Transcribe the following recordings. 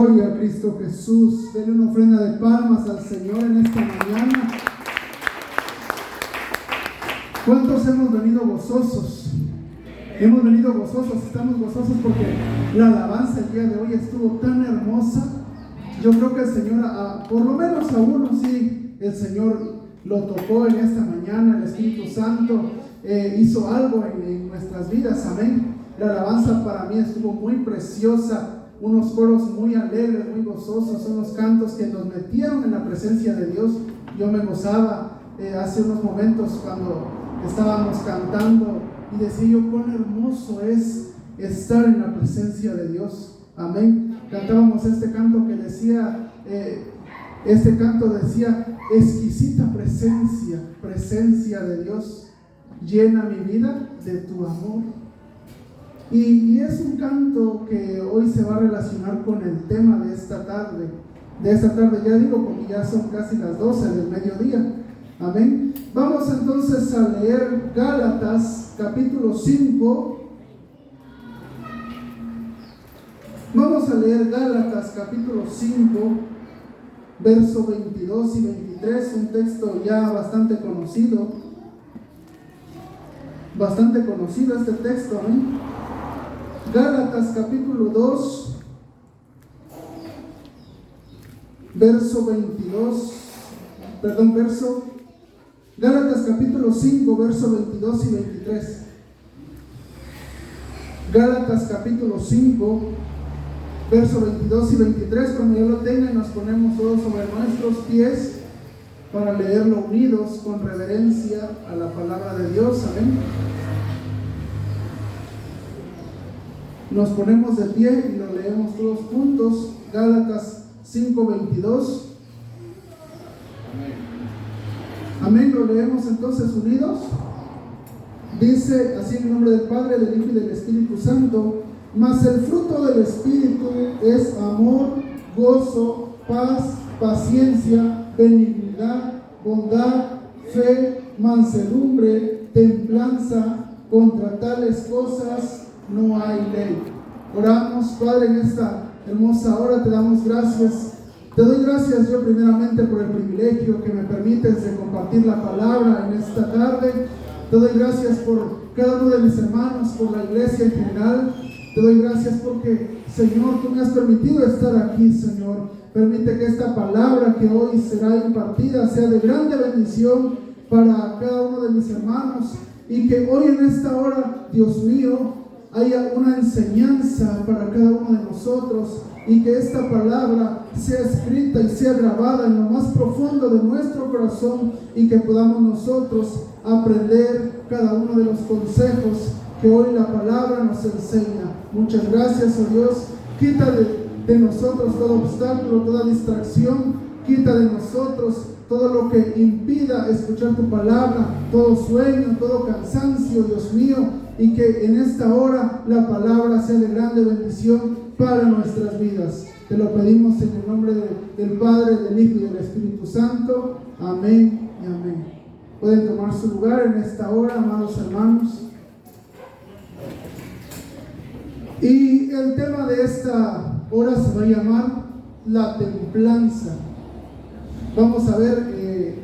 Gloria a Cristo Jesús. Denle una ofrenda de palmas al Señor en esta mañana. ¿Cuántos hemos venido gozosos? Hemos venido gozosos, estamos gozosos porque la alabanza el día de hoy estuvo tan hermosa. Yo creo que el Señor, por lo menos a uno sí, el Señor lo tocó en esta mañana. El Espíritu Santo hizo algo en nuestras vidas, amén. La alabanza para mí estuvo muy preciosa. Unos coros muy alegres, muy gozosos, son los cantos que nos metieron en la presencia de Dios. Yo me gozaba hace unos momentos cuando estábamos cantando y decía yo cuán hermoso es estar en la presencia de Dios, amén. Cantábamos este canto que decía, exquisita presencia de Dios, llena mi vida de tu amor. Y es un canto que hoy se va a relacionar con el tema de esta tarde. Ya digo, porque ya son casi las 12 del mediodía. Amén. Vamos entonces a leer Gálatas capítulo 5. Vamos a leer Gálatas capítulo 5, verso 22 y 23, un texto ya bastante conocido este texto, ¿no? Gálatas capítulo 2, Gálatas capítulo 5, verso 22 y 23. Gálatas capítulo 5, verso 22 y 23. Cuando ya lo tengan, nos ponemos todos sobre nuestros pies para leerlo unidos con reverencia a la palabra de Dios, amén. Nos ponemos de pie y lo leemos todos juntos. Gálatas 5:22. Amén. Lo leemos entonces unidos. Dice así en el nombre del Padre, del Hijo y del Espíritu Santo: mas el fruto del Espíritu es amor, gozo, paz, paciencia, benignidad, bondad, fe, mansedumbre, templanza. Contra tales cosas no hay ley. Oramos. Padre, en esta hermosa hora te damos gracias. Te doy gracias yo primeramente por el privilegio que me permites de compartir la palabra en esta tarde. Te doy gracias por cada uno de mis hermanos, por la iglesia en general. Te doy gracias porque, Señor, tú me has permitido estar aquí, Señor. Permite que esta palabra que hoy será impartida sea de grande bendición para cada uno de mis hermanos, y que hoy en esta hora, Dios mío, haya una enseñanza para cada uno de nosotros, y que esta palabra sea escrita y sea grabada en lo más profundo de nuestro corazón, y que podamos nosotros aprender cada uno de los consejos que hoy la palabra nos enseña. Muchas gracias, oh Dios. Quita de nosotros todo obstáculo, toda distracción. Quita de nosotros todo lo que impida escuchar tu palabra, todo sueño, todo cansancio, Dios mío, y que en esta hora la palabra sea de grande bendición para nuestras vidas. Te lo pedimos en el nombre del Padre, del Hijo y del Espíritu Santo. Amén y amén. Pueden tomar su lugar en esta hora, amados hermanos. Y el tema de esta hora se va a llamar la templanza. Vamos a ver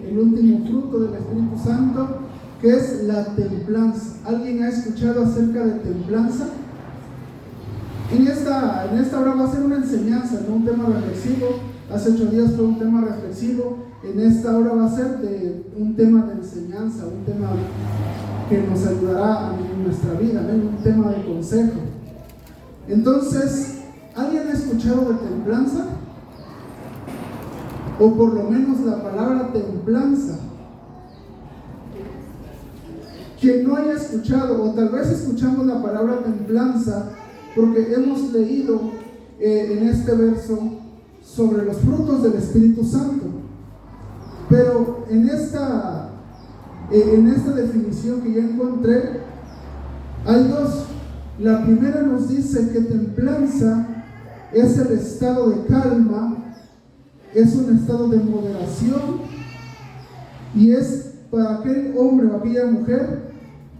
el último fruto del Espíritu Santo, que es la templanza. ¿Alguien ha escuchado acerca de templanza? En esta hora va a ser una enseñanza, no un tema reflexivo. Hace 8 días fue un tema reflexivo. En esta hora va a ser un tema de enseñanza, un tema que nos ayudará en nuestra vida, ¿no? Un tema de consejo. Entonces, ¿alguien ha escuchado de templanza? O por lo menos la palabra templanza. Quien no haya escuchado, o tal vez escuchamos la palabra templanza porque hemos leído en este verso sobre los frutos del Espíritu Santo. Pero en esta definición que ya encontré, hay dos. La primera nos dice que templanza es el estado de calma, es un estado de moderación, y es para aquel hombre o aquella mujer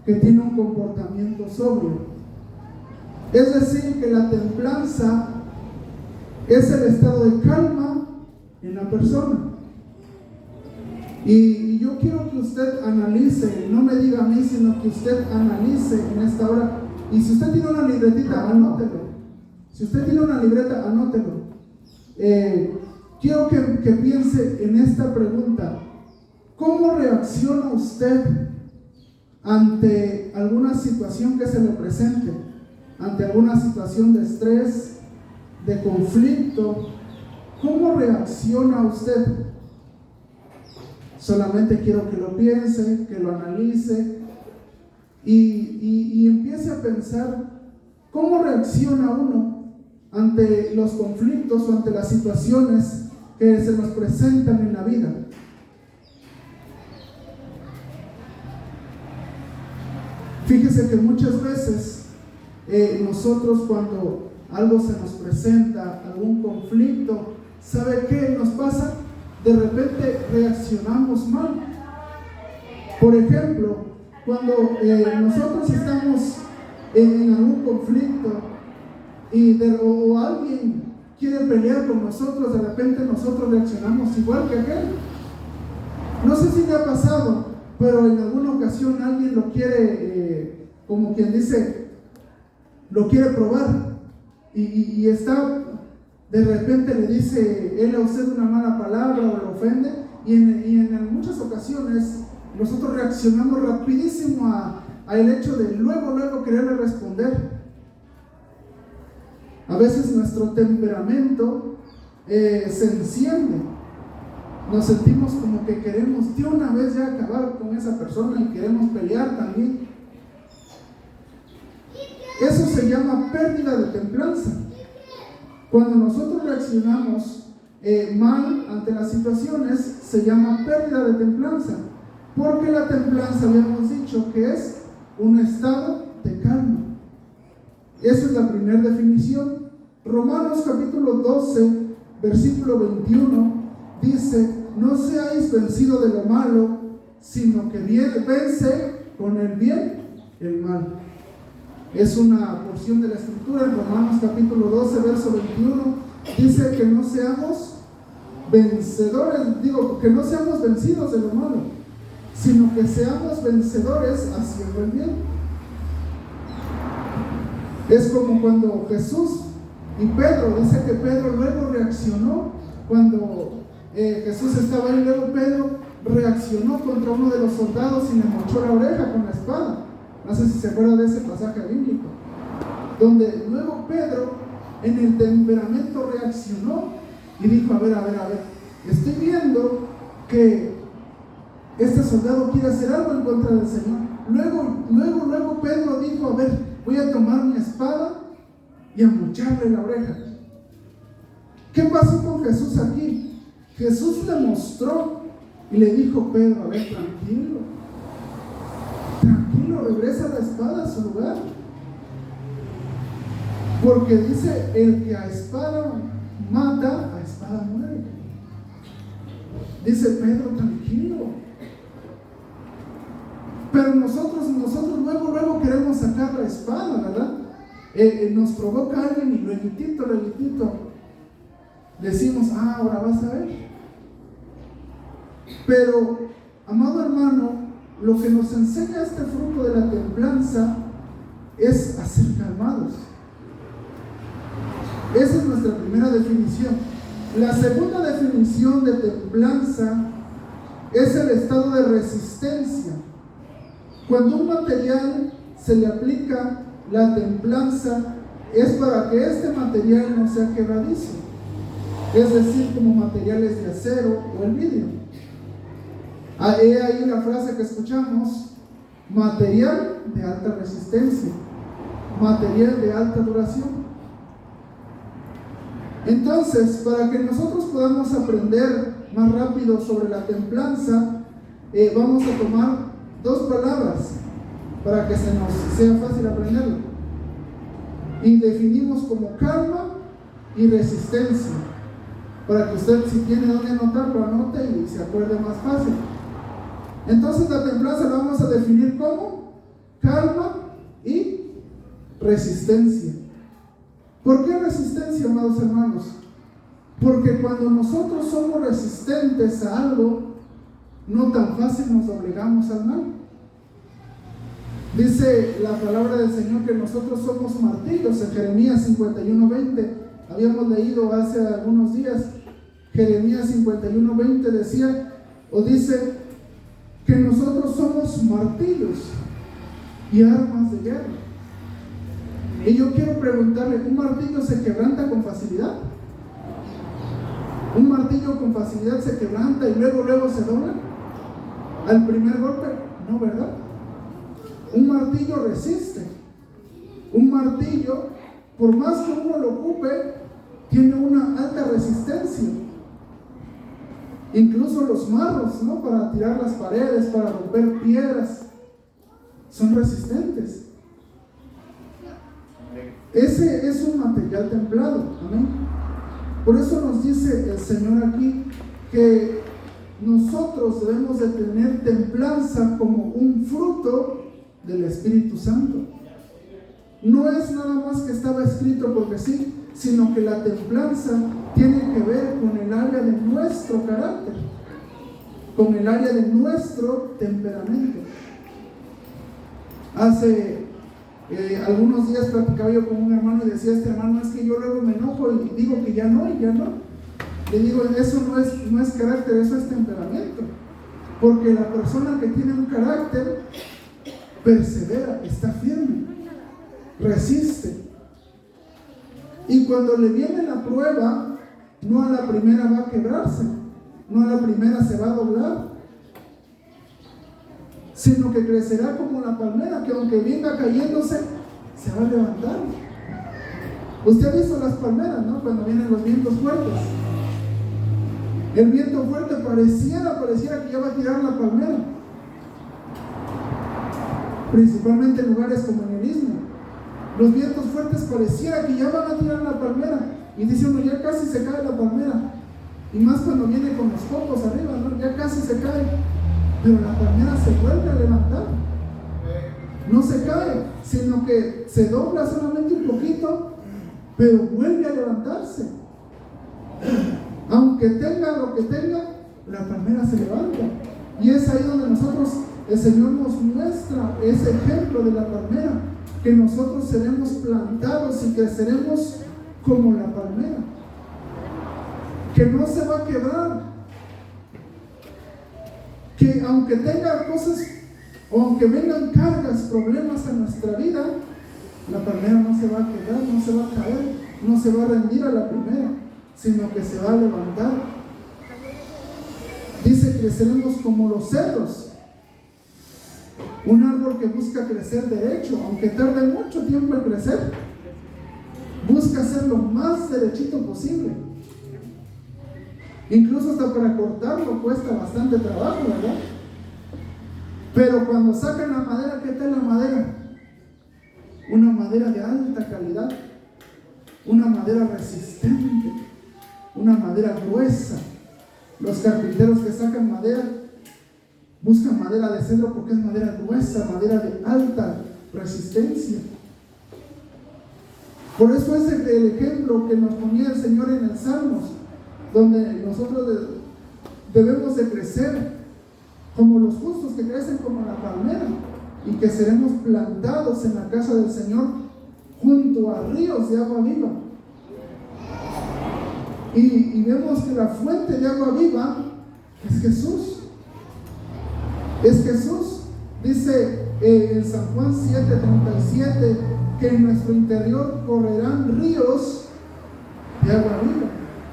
que tiene un comportamiento sobrio. Es decir, que la templanza es el estado de calma en la persona. Y yo quiero que usted analice, no me diga a mí, sino que usted analice en esta hora. Y si usted tiene una libretita, anótelo. Si usted tiene una libreta, anótelo. Quiero que piense en esta pregunta. ¿Cómo reacciona usted ante alguna situación que se le presente? Ante alguna situación de estrés, de conflicto. ¿Cómo reacciona usted? Solamente quiero que lo piense, que lo analice y empiece a pensar cómo reacciona uno ante los conflictos o ante las situaciones que se nos presentan en la vida. Fíjese que muchas veces nosotros, cuando algo se nos presenta, algún conflicto, ¿sabe qué nos pasa? De repente reaccionamos mal. Por ejemplo, cuando nosotros estamos en algún conflicto o alguien quiere pelear con nosotros, de repente nosotros reaccionamos igual que aquel. No sé si le ha pasado, pero en alguna ocasión alguien lo quiere, como quien dice, lo quiere probar y está, de repente le dice él a usted una mala palabra o lo ofende, y en muchas ocasiones nosotros reaccionamos rapidísimo a el hecho de luego quererle responder. A veces nuestro temperamento se enciende, nos sentimos como que queremos de una vez ya acabar con esa persona y queremos pelear también. Eso se llama pérdida de templanza. Cuando nosotros reaccionamos mal ante las situaciones, se llama pérdida de templanza, porque la templanza, habíamos dicho que es un estado de calma. Esa es la primera definición. Romanos capítulo 12, versículo 21 dice: no seáis vencidos de lo malo, sino que vence con el bien el mal. Es una porción de la escritura en Romanos capítulo 12, verso 21. Dice que no seamos vencedores, que no seamos vencidos de lo malo, sino que seamos vencedores haciendo el bien. Es como cuando Jesús y Pedro, dice que Pedro luego reaccionó cuando Jesús estaba ahí, luego Pedro reaccionó contra uno de los soldados y le mochó la oreja con la espada. No sé si se acuerda de ese pasaje bíblico, donde luego Pedro en el temperamento reaccionó y dijo: a ver, estoy viendo que este soldado quiere hacer algo en contra del Señor. Luego Pedro dijo: a ver, voy a tomar mi espada y a mocharle la oreja. ¿Qué pasó con Jesús aquí? Jesús le mostró y le dijo: Pedro, a ver, tranquilo, regresa la espada a su lugar, porque dice: el que a espada mata, a espada muere. Dice Pedro: tranquilo. Pero nosotros luego queremos sacar la espada, ¿verdad? Nos provoca alguien y luego decimos: ahora vas a ver. Pero, amado hermano, lo que nos enseña este fruto de la templanza es a ser calmados. Esa es nuestra primera definición. La segunda definición de templanza es el estado de resistencia. Cuando un material se le aplica la templanza, es para que este material no sea quebradizo, es decir, como materiales de acero o el vidrio. He ahí la frase que escuchamos: material de alta resistencia, material de alta duración. Entonces, para que nosotros podamos aprender más rápido sobre la templanza, vamos a tomar dos palabras para que se nos sea fácil aprenderlo. Y definimos como calma y resistencia, para que usted, si tiene donde anotar, lo anote y se acuerde más fácil. Entonces, la templanza la vamos a definir como calma y resistencia. ¿Por qué resistencia, amados hermanos? Porque cuando nosotros somos resistentes a algo, no tan fácil nos doblegamos al mal. Dice la palabra del Señor que nosotros somos martillos en Jeremías 51:20. Habíamos leído hace algunos días, Jeremías 51:20 decía, o dice, que nosotros somos martillos y armas de guerra. Y yo quiero preguntarle, ¿un martillo se quebranta con facilidad? ¿Un martillo con facilidad se quebranta y luego se dobla? ¿Al primer golpe? No, ¿verdad? Un martillo resiste. Un martillo, por más que uno lo ocupe, tiene una alta resistencia. Incluso los marros, ¿no? Para tirar las paredes, para romper piedras, son resistentes. Ese es un material templado. Amén. Por eso nos dice el Señor aquí que nosotros debemos de tener templanza como un fruto del Espíritu Santo. No es nada más que estaba escrito porque sí, sino que la templanza tiene que ver con el área de nuestro carácter, con el área de nuestro temperamento. Hace algunos días platicaba yo con un hermano y decía, este hermano, es que yo luego me enojo y digo que ya no. Le digo, eso no es carácter, eso es temperamento. Porque la persona que tiene un carácter persevera, está firme, resiste. Y cuando le viene la prueba, no a la primera va a quebrarse, no a la primera se va a doblar, sino que crecerá como la palmera, que aunque venga cayéndose, se va a levantar. Usted ha visto las palmeras, ¿no? Cuando vienen los vientos fuertes. El viento fuerte pareciera que ya va a tirar la palmera. Principalmente en lugares como en el Istmo. Los vientos fuertes pareciera que ya van a tirar la palmera. Y dice uno, ya casi se cae la palmera. Y más cuando viene con los cocos arriba, ¿no? Ya casi se cae. Pero la palmera se vuelve a levantar. No se cae, sino que se dobla solamente un poquito, pero vuelve a levantarse. Aunque tenga lo que tenga, la palmera se levanta. Y es ahí donde nosotros, el Señor nos muestra ese ejemplo de la palmera, que nosotros seremos plantados y creceremos como la palmera, que no se va a quebrar, que aunque tenga cosas o aunque vengan cargas, problemas en nuestra vida, la palmera no se va a quedar, no se va a caer, no se va a rendir a la primera, sino que se va a levantar. Dice, creceremos como los cedros. Un árbol que busca crecer derecho, aunque tarde mucho tiempo en crecer, busca ser lo más derechito posible. Incluso hasta para cortarlo cuesta bastante trabajo, ¿verdad? Pero cuando sacan la madera, ¿qué tal la madera? Una madera de alta calidad, una madera resistente, una madera gruesa. Los carpinteros que sacan madera buscan madera de cedro porque es madera gruesa, madera de alta resistencia. Por eso es el ejemplo que nos ponía el Señor en el Salmos, donde nosotros debemos de crecer como los justos, que crecen como la palmera, y que seremos plantados en la casa del Señor junto a ríos de agua viva. Y vemos que la fuente de agua viva es Jesús. Es Jesús. Dice en San Juan 7:37 que en nuestro interior correrán ríos de agua viva.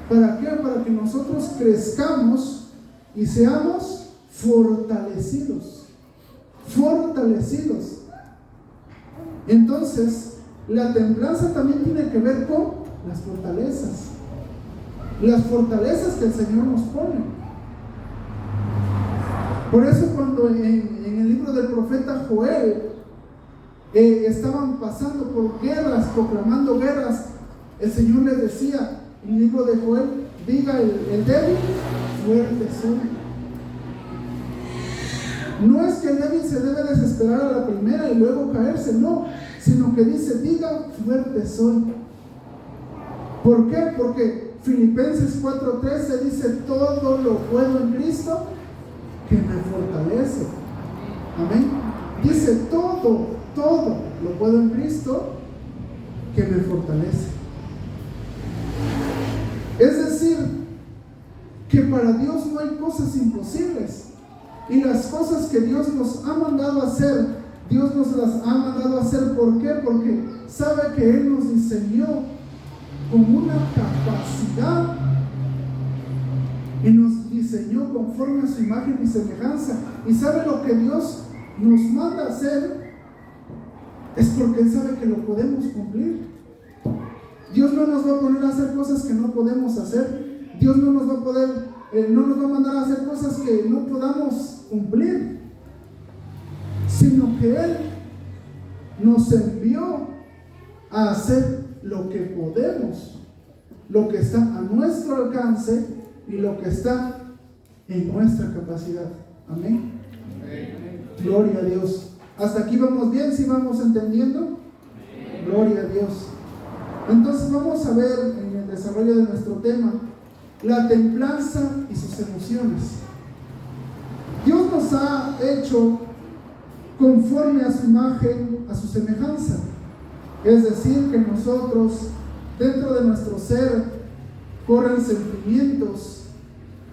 ¿Para qué? Para que nosotros crezcamos y seamos fortalecidos. Fortalecidos. Entonces, la templanza también tiene que ver con las fortalezas. Las fortalezas que el Señor nos pone. Por eso cuando en el libro del profeta Joel estaban pasando por guerras, proclamando guerras, el Señor les decía en el libro de Joel, diga el débil, fuerte soy. No es que el débil se debe desesperar a la primera y luego caerse, no, sino que dice, diga fuerte soy. ¿Por qué? Porque Filipenses 4:13 dice: todo lo puedo en Cristo que me fortalece. Amén. Dice todo lo puedo en Cristo que me fortalece. Es decir, que para Dios no hay cosas imposibles. Y las cosas que Dios nos ha mandado a hacer, Dios nos las ha mandado a hacer. ¿Por qué? Porque sabe que Él nos diseñó con una capacidad y nos diseñó conforme a su imagen y semejanza. Y sabe lo que Dios nos manda a hacer es porque Él sabe que lo podemos cumplir. Dios no nos va a poner a hacer cosas que no podemos hacer. Dios no nos va a mandar a hacer cosas que no podamos cumplir, sino que Él nos envió a hacer lo que podemos, lo que está a nuestro alcance y lo que está en nuestra capacidad. Amén. Gloria a Dios. ¿Hasta aquí vamos bien? ¿Sí vamos entendiendo? Gloria a Dios. Entonces vamos a ver en el desarrollo de nuestro tema la templanza y sus emociones. Dios nos ha hecho conforme a su imagen, a su semejanza. Es decir, que nosotros, dentro de nuestro ser, corren sentimientos,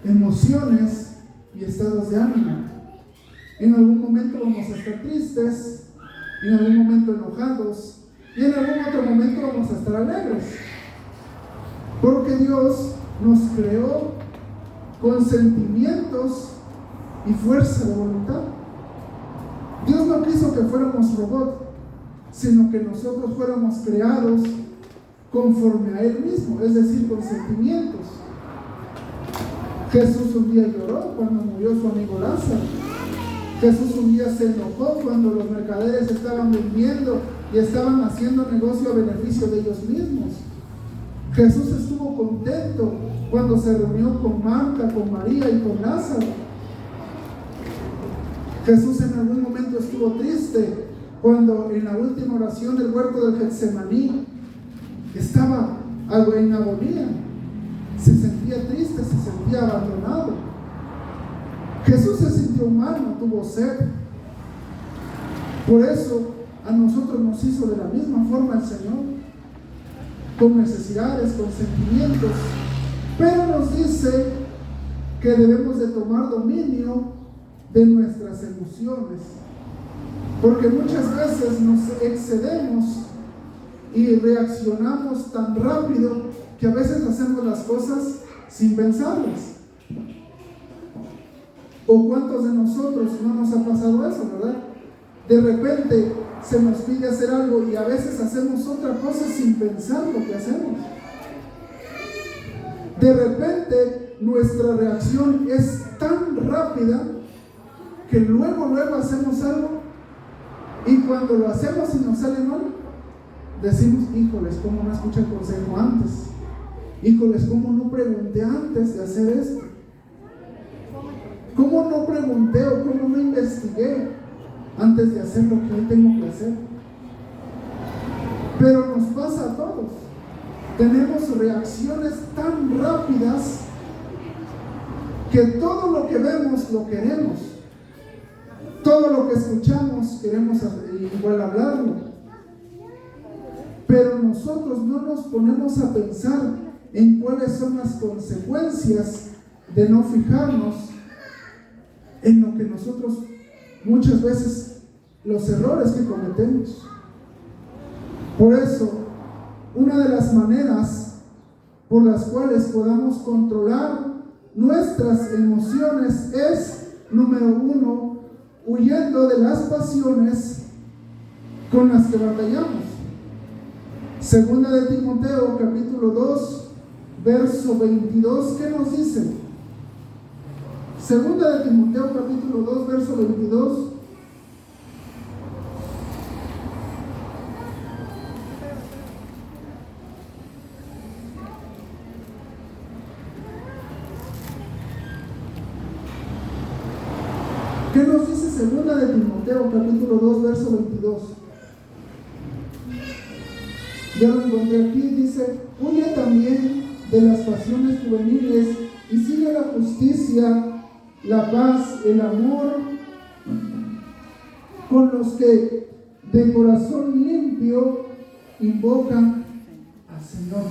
emociones y estados de ánimo. En algún momento vamos a estar tristes, en algún momento enojados, y en algún otro momento vamos a estar alegres. Porque Dios nos creó con sentimientos y fuerza de voluntad. Dios no quiso que fuéramos robots, sino que nosotros fuéramos creados conforme a Él mismo, es decir, con sentimientos. Jesús un día lloró cuando murió su amigo Lázaro. Jesús un día se enojó cuando los mercaderes estaban vendiendo y estaban haciendo negocio a beneficio de ellos mismos. Jesús estuvo contento cuando se reunió con Marta, con María y con Lázaro. Jesús en algún momento estuvo triste cuando en la última oración del huerto del Getsemaní estaba en agonía. Se sentía triste, se sentía abandonado. Jesús se sintió humano, tuvo sed. Por eso a nosotros nos hizo de la misma forma el Señor, con necesidades, con sentimientos, pero nos dice que debemos de tomar dominio de nuestras emociones, porque muchas veces nos excedemos y reaccionamos tan rápido que a veces hacemos las cosas sin pensarlas. ¿O cuántos de nosotros no nos ha pasado eso, verdad? De repente se nos pide hacer algo y a veces hacemos otra cosa sin pensar lo que hacemos. De repente nuestra reacción es tan rápida que luego hacemos algo, y cuando lo hacemos y nos sale mal, decimos: híjoles, ¿cómo no escuché el consejo antes? Híjoles, ¿cómo no pregunté antes de hacer esto? ¿Cómo no pregunté o cómo no investigué antes de hacer lo que hoy tengo que hacer? Pero nos pasa a todos. Tenemos reacciones tan rápidas que todo lo que vemos lo queremos. Todo lo que escuchamos queremos igual hablarlo. Pero nosotros no nos ponemos a pensar en cuáles son las consecuencias de no fijarnos en lo que nosotros muchas veces, los errores que cometemos. Por eso, una de las maneras por las cuales podamos controlar nuestras emociones es, número 1, huyendo de las pasiones con las que batallamos. Segunda de Timoteo, capítulo 2, verso 22, ¿qué nos dice? Segunda de Timoteo, capítulo 2, verso 22. ¿Qué nos dice segunda de Timoteo, capítulo 2, verso 22? Ya lo encontré aquí, dice: huye también de las pasiones juveniles y sigue la justicia, la paz, el amor, con los que de corazón limpio invocan al Señor.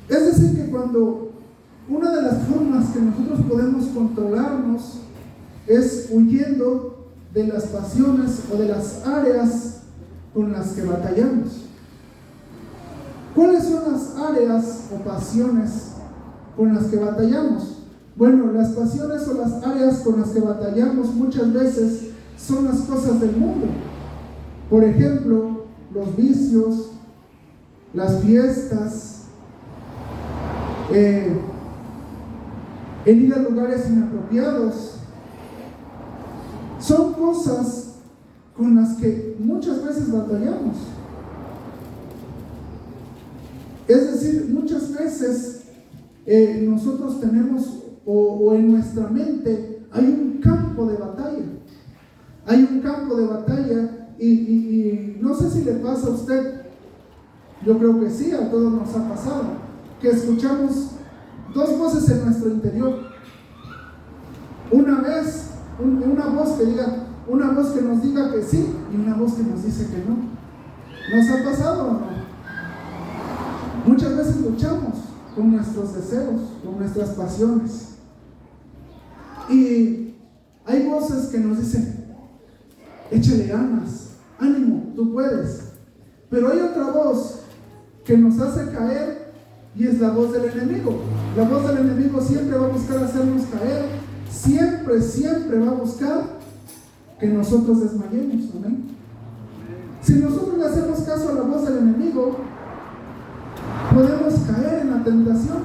Es decir, que cuando una de las formas que nosotros podemos controlarnos es huyendo de las pasiones o de las áreas con las que batallamos. ¿Cuáles son las áreas o pasiones con las que batallamos? Bueno, las pasiones o las áreas con las que batallamos muchas veces son las cosas del mundo. Por ejemplo, los vicios, las fiestas, el ir a lugares inapropiados. Son cosas con las que muchas veces batallamos. Es decir, muchas veces nosotros tenemos o en nuestra mente hay un campo de batalla. Hay un campo de batalla y no sé si le pasa a usted, yo creo que sí, a todos nos ha pasado, que escuchamos dos voces en nuestro interior. Una vez, una voz que nos diga que sí y una voz que nos dice que no. ¿Nos ha pasado o no? Muchas veces luchamos con nuestros deseos, con nuestras pasiones. Y hay voces que nos dicen, échale ganas, ánimo, tú puedes. Pero hay otra voz que nos hace caer y es la voz del enemigo. La voz del enemigo siempre va a buscar hacernos caer, siempre va a buscar que nosotros desmayemos. ¿Amén? Si nosotros le hacemos caso a la voz del enemigo, podemos caer en la tentación,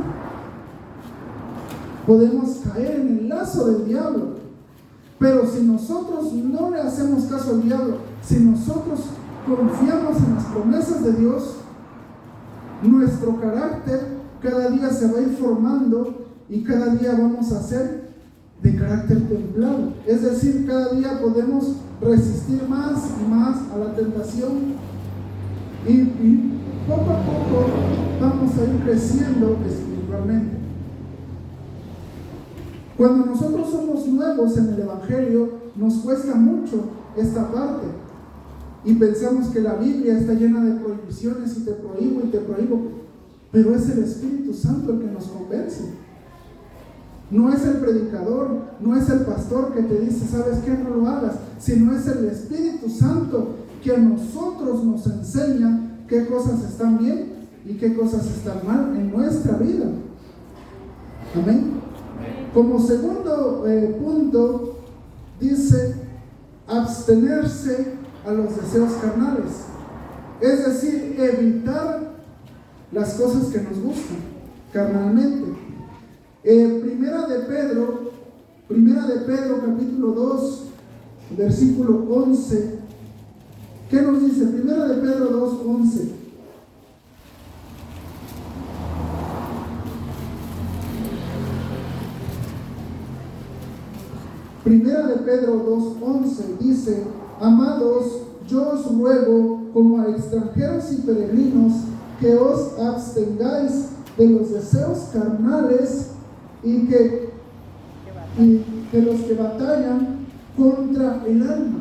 podemos caer en el lazo del diablo. Pero si nosotros no le hacemos caso al diablo, si nosotros confiamos en las promesas de Dios, nuestro carácter cada día se va a ir formando y cada día vamos a ser de carácter templado. Es decir, cada día podemos resistir más y más a la tentación y poco a poco vamos a ir creciendo espiritualmente. Cuando nosotros somos nuevos en el Evangelio, nos cuesta mucho esta parte y pensamos que la Biblia está llena de prohibiciones y te prohíbo, pero es el Espíritu Santo el que nos convence. No es el predicador, no es el pastor que te dice, ¿sabes qué? No lo hagas, sino es el Espíritu Santo que a nosotros nos enseña qué cosas están bien y qué cosas están mal en nuestra vida. Amén. Como segundo punto, dice abstenerse a los deseos carnales, es decir, evitar las cosas que nos gustan carnalmente. Primera de Pedro capítulo 2 versículo 11, ¿qué nos dice? Primera de Pedro 2, 11. Primera de Pedro 2:11 dice: amados, yo os ruego como a extranjeros y peregrinos que os abstengáis de los deseos carnales y de los que batallan contra el alma.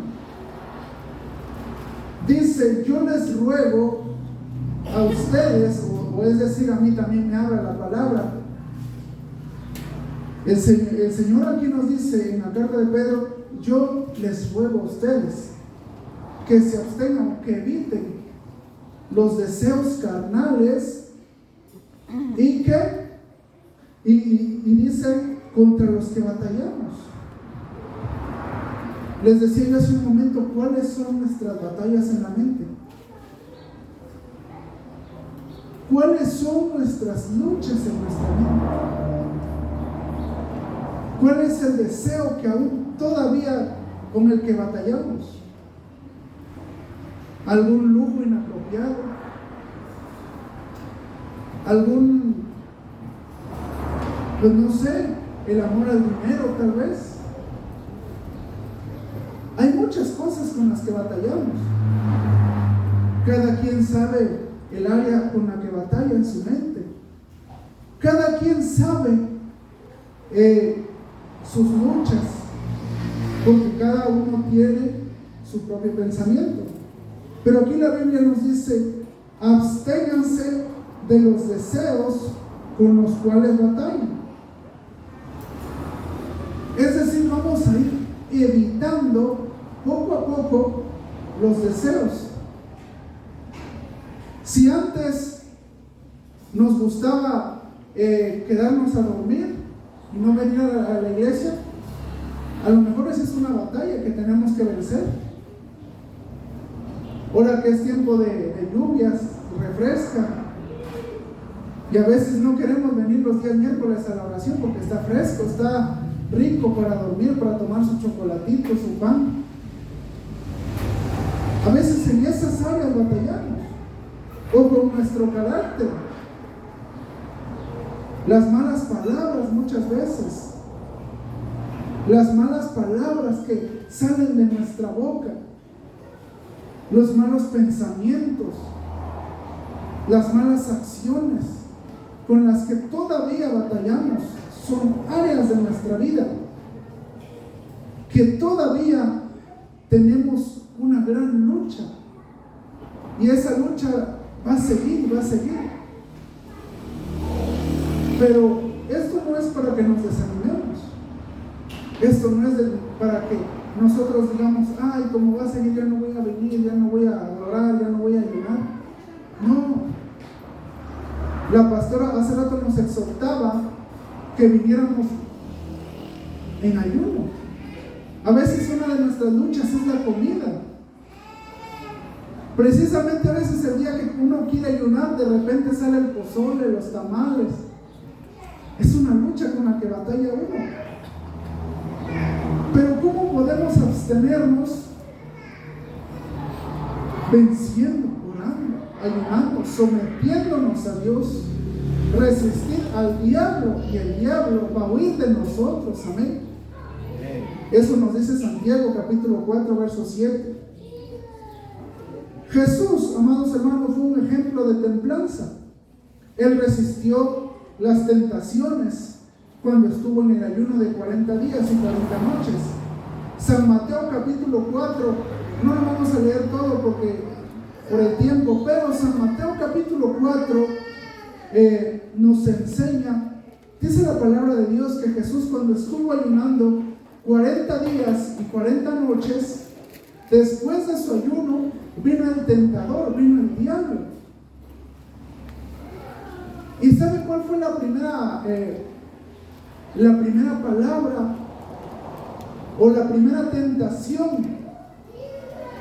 Dice, yo les ruego a ustedes, o es decir, a mí también me habla la palabra. El Señor aquí nos dice en la carta de Pedro, yo les ruego a ustedes que se abstengan, que eviten los deseos carnales y dice contra los que batallamos. Les decía yo hace un momento cuáles son nuestras batallas en la mente. ¿Cuáles son nuestras luchas en nuestra mente? ¿Cuál es el deseo que aún todavía con el que batallamos? ¿Algún lujo inapropiado? ¿Algún, pues no sé, el amor al dinero tal vez? Hay muchas cosas con las que batallamos. Cada quien sabe el área con la que batalla en su mente. Cada quien sabe sus luchas, porque cada uno tiene su propio pensamiento. Pero aquí la Biblia nos dice: absténganse de los deseos con los cuales batallan. Es decir, vamos a ir evitando poco a poco los deseos. Si antes nos gustaba quedarnos a dormir y no venir a la iglesia, a lo mejor esa es una batalla que tenemos que vencer. Ahora que es tiempo de lluvias, refresca, y a veces no queremos venir los días miércoles a la oración porque está fresco, está rico para dormir, para tomar su chocolatito, su pan. A veces en esas áreas batallamos, o con nuestro carácter, las malas palabras muchas veces, las malas palabras que salen de nuestra boca, los malos pensamientos, las malas acciones con las que todavía batallamos, son áreas de nuestra vida que todavía tenemos una gran lucha, y esa lucha va a seguir, va a seguir. Pero esto no es para que nos desanimemos, esto no es para que nosotros digamos: ay, como va a seguir, ya no voy a venir, ya no voy a adorar, ya no voy a ayunar. No, la pastora hace rato nos exhortaba que viniéramos en ayuno. A veces una de nuestras luchas es la comida. Precisamente a veces el día que uno quiere ayunar, de repente sale el pozole, los tamales. Es una lucha con la que batalla uno. Pero ¿cómo podemos abstenernos? Venciendo, orando, ayunando, sometiéndonos a Dios, resistir al diablo, y el diablo va a huir de nosotros. Amén. Eso nos dice Santiago capítulo 4 verso 7. Jesús, amados hermanos, fue un ejemplo de templanza. Él resistió las tentaciones cuando estuvo en el ayuno de 40 días y 40 noches. San Mateo capítulo 4, no lo vamos a leer todo porque por el tiempo, pero San Mateo capítulo 4 nos enseña, dice la palabra de Dios, que Jesús, cuando estuvo ayunando 40 días y 40 noches, después de su ayuno vino el tentador, vino el diablo. ¿Y sabe cuál fue la primera palabra o la primera tentación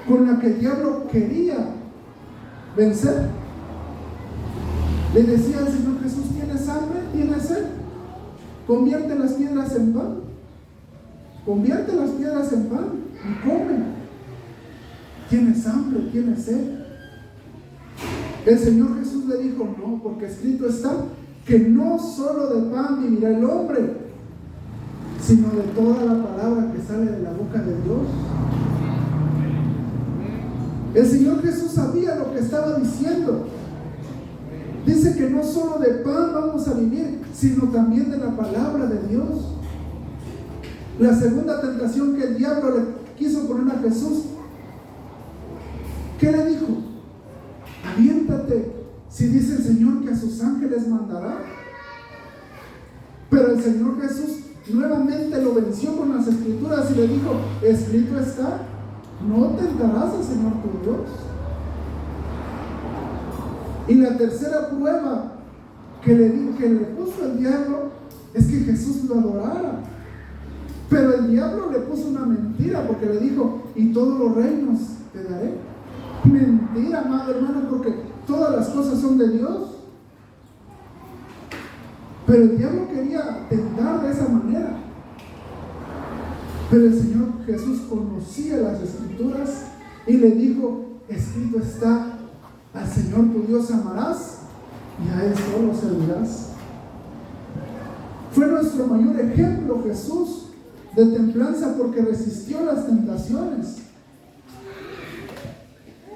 con la que el diablo quería vencer? Le decía al Señor Jesús: ¿tienes hambre? ¿Tienes sed? Convierte las piedras en pan. Convierte las piedras en pan y come. ¿Tienes hambre? ¿Tienes sed? El Señor Jesús le dijo: no, porque escrito está que no solo de pan vivirá el hombre, sino de toda la palabra que sale de la boca de Dios. El Señor Jesús sabía lo que estaba diciendo. Dice que no solo de pan vamos a vivir, sino también de la palabra de Dios. La segunda tentación que el diablo le quiso poner a Jesús, ¿qué le dijo? Aviéntate, si dice el Señor que a sus ángeles mandará. Pero el Señor Jesús nuevamente lo venció con las escrituras y le dijo: escrito está, no tentarás al Señor tu Dios. Y la tercera prueba que le puso el diablo es que Jesús lo adorara. Pero el diablo le puso una mentira, porque le dijo: y todos los reinos te daré. Mentira, amado hermano, porque todas las cosas son de Dios. Pero el diablo quería tentar de esa manera. Pero el Señor Jesús conocía las escrituras y le dijo: escrito está, al Señor tu Dios amarás y a Él solo servirás. Fue nuestro mayor ejemplo Jesús de templanza, porque resistió las tentaciones.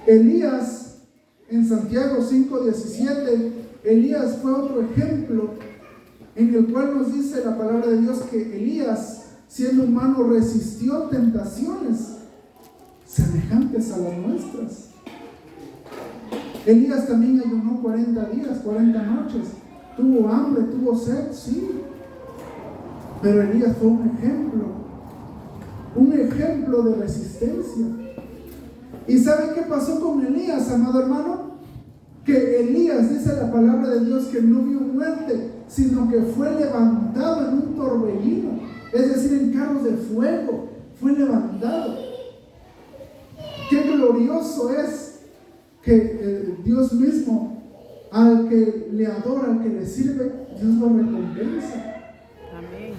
Elías, en Santiago 5:17, Elías fue otro ejemplo en el cual nos dice la palabra de Dios que Elías, siendo humano, resistió tentaciones semejantes a las nuestras. Elías también ayunó 40 días, 40 noches. Tuvo hambre, tuvo sed, sí. Pero Elías fue un ejemplo de resistencia. ¿Y saben qué pasó con Elías, amado hermano? Que Elías, dice la palabra de Dios, que no vio muerte, sino que fue levantado en un torbellino, es decir, en carros de fuego, fue levantado. Qué glorioso es que Dios mismo, al que le adora, al que le sirve, Dios lo recompensa. Amén.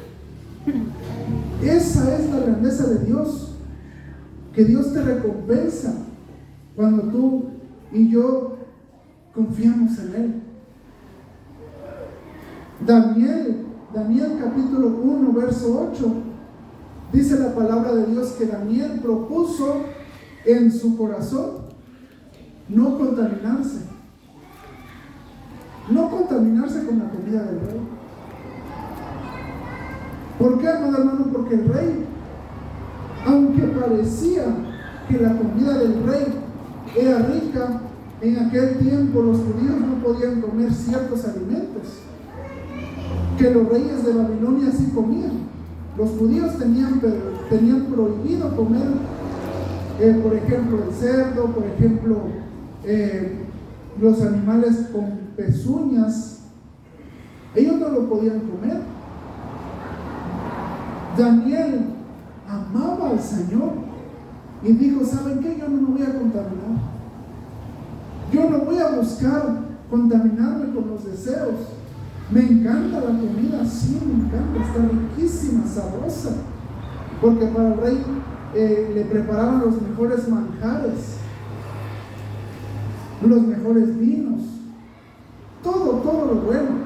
Esa es la grandeza de Dios, que Dios te recompensa cuando tú y yo confiamos en Él. Daniel capítulo 1 verso 8, dice la palabra de Dios que Daniel propuso en su corazón no contaminarse con la comida del rey. ¿Por qué, amado hermano? Porque el rey, aunque parecía que la comida del rey era rica, en aquel tiempo los judíos no podían comer ciertos alimentos que los reyes de Babilonia sí comían. Los judíos tenían prohibido comer, por ejemplo, el cerdo, por ejemplo, los animales con pezuñas. Ellos no lo podían comer. Daniel amaba al Señor y dijo: ¿saben qué? Yo no me voy a contaminar. Yo no voy a buscar contaminarme con los deseos. Me encanta la comida, sí, me encanta, está riquísima, sabrosa, porque para el rey le preparaban los mejores manjares, los mejores vinos, todo lo bueno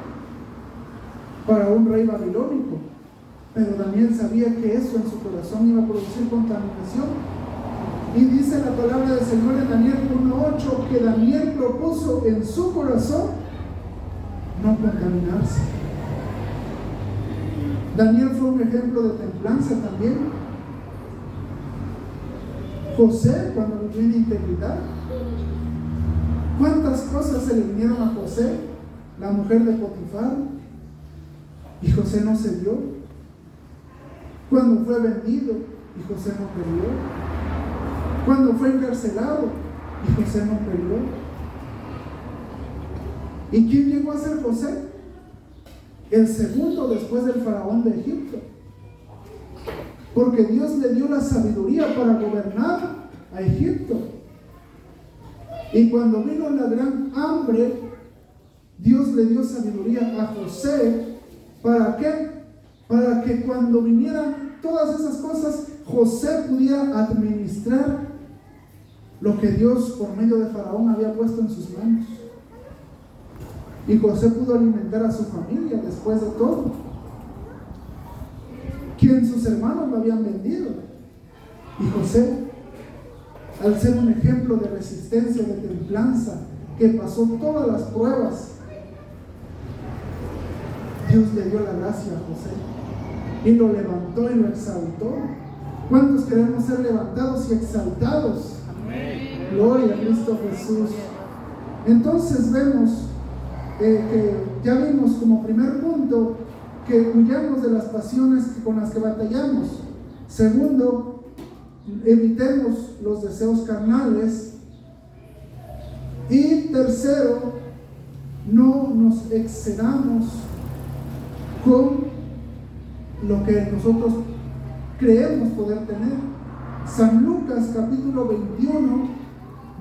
para un rey babilónico. Pero Daniel sabía que eso en su corazón iba a producir contaminación. Y dice la palabra del Señor en Daniel 1:8 que Daniel propuso en su corazón no contaminarse. Daniel fue un ejemplo de templanza también. José, cuando vivió en integridad, ¿cuántas cosas se le vinieron a José, la mujer de Potifar? Y José no se dio. Cuando fue vendido y José no peleó. Cuando fue encarcelado y José no peleó. ¿Y quién llegó a ser José? El segundo después del faraón de Egipto. Porque Dios le dio la sabiduría para gobernar a Egipto. Y cuando vino la gran hambre, Dios le dio sabiduría a José. ¿Para qué? Para que cuando vinieran todas esas cosas, José pudiera administrar lo que Dios por medio de Faraón había puesto en sus manos. Y José pudo alimentar a su familia después de todo, quien sus hermanos lo habían vendido. Y José, al ser un ejemplo de resistencia, de templanza, que pasó todas las pruebas, Dios le dio la gracia a José y lo levantó y lo exaltó. ¿Cuántos queremos ser levantados y exaltados? Amén. Gloria a Cristo Jesús. Entonces vemos que ya vimos como primer punto que huyamos de las pasiones con las que batallamos. Segundo, evitemos los deseos carnales. Y tercero, no nos excedamos con lo que nosotros creemos poder tener. San Lucas capítulo 21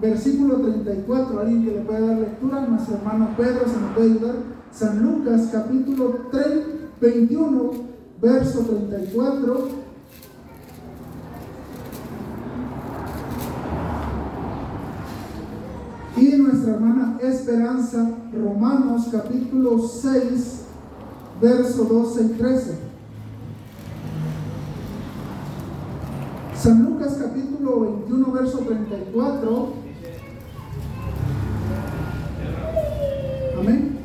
versículo 34, alguien que le pueda dar lectura, nuestro hermano Pedro se me puede ayudar. San Lucas capítulo 21 verso 34. Y nuestra hermana Esperanza, Romanos capítulo 6 verso 12 y 13. San Lucas capítulo 21 verso 34. Amén.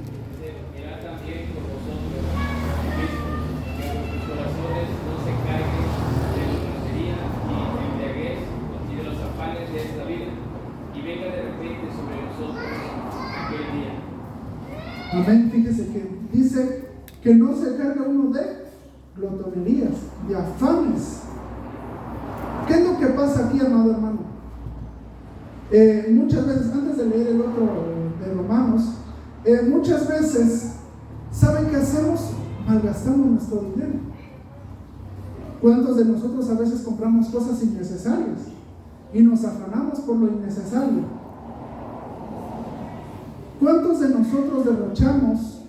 Que no se cargue uno de glotonerías, de afanes. ¿Qué es lo que pasa aquí, amado hermano? Muchas veces, antes de leer el otro de Romanos, muchas veces, ¿saben qué hacemos? Malgastamos nuestro dinero. ¿Cuántos de nosotros a veces compramos cosas innecesarias y nos afanamos por lo innecesario? ¿Cuántos de nosotros derrochamos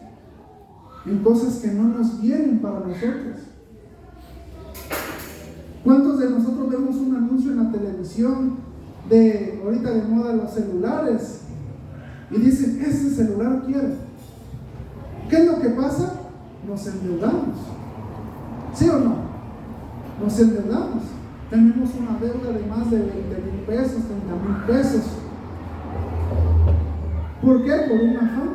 en cosas que no nos vienen para nosotros? ¿Cuántos de nosotros vemos un anuncio en la televisión de ahorita de moda los celulares y dicen, ese celular quiero? ¿Qué es lo que pasa? Nos endeudamos. ¿Sí o no? Nos endeudamos. Tenemos una deuda de más de 20,000 pesos, 30,000 pesos. ¿Por qué? Por un afán.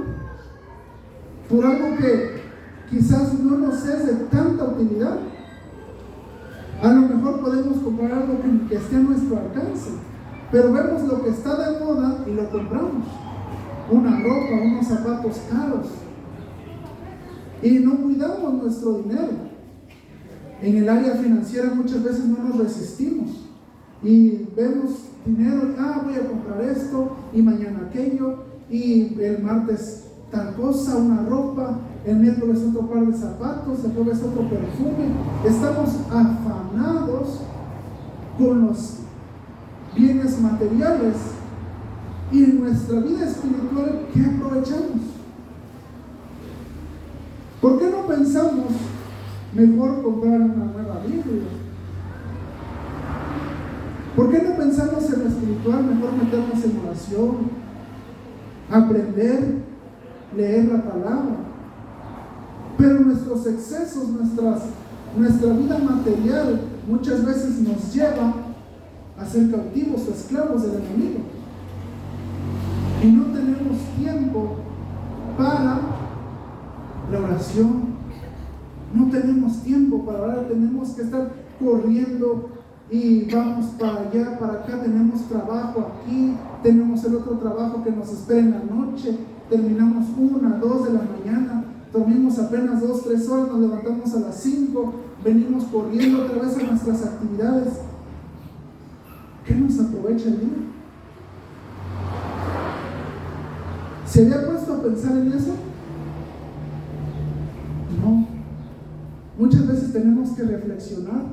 Por algo que quizás no nos es de tanta utilidad. A lo mejor podemos comprar algo que esté a nuestro alcance, pero vemos lo que está de moda y lo compramos. Una ropa, unos zapatos caros. Y no cuidamos nuestro dinero. En el área financiera muchas veces no nos resistimos. Y vemos dinero, voy a comprar esto, y mañana aquello, y el martes tal cosa, una ropa, el miércoles otro par de zapatos, el jueves otro perfume. Estamos afanados con los bienes materiales, y en nuestra vida espiritual, ¿qué aprovechamos? ¿Por qué no pensamos mejor comprar una nueva Biblia? ¿Por qué no pensamos en lo espiritual, mejor meternos en oración, aprender, leer la palabra? Pero nuestros excesos, nuestra vida material muchas veces nos lleva a ser cautivos o esclavos del enemigo. Y no tenemos tiempo para la oración. No tenemos tiempo para orar. Tenemos que estar corriendo y vamos para allá, para acá. Tenemos trabajo aquí, tenemos el otro trabajo que nos espera en la noche. Terminamos 1, 2 de la mañana, dormimos apenas 2, 3 horas, nos levantamos a las 5, venimos corriendo otra vez a nuestras actividades. ¿Qué nos aprovecha el día? ¿Se había puesto a pensar en eso? No. Muchas veces tenemos que reflexionar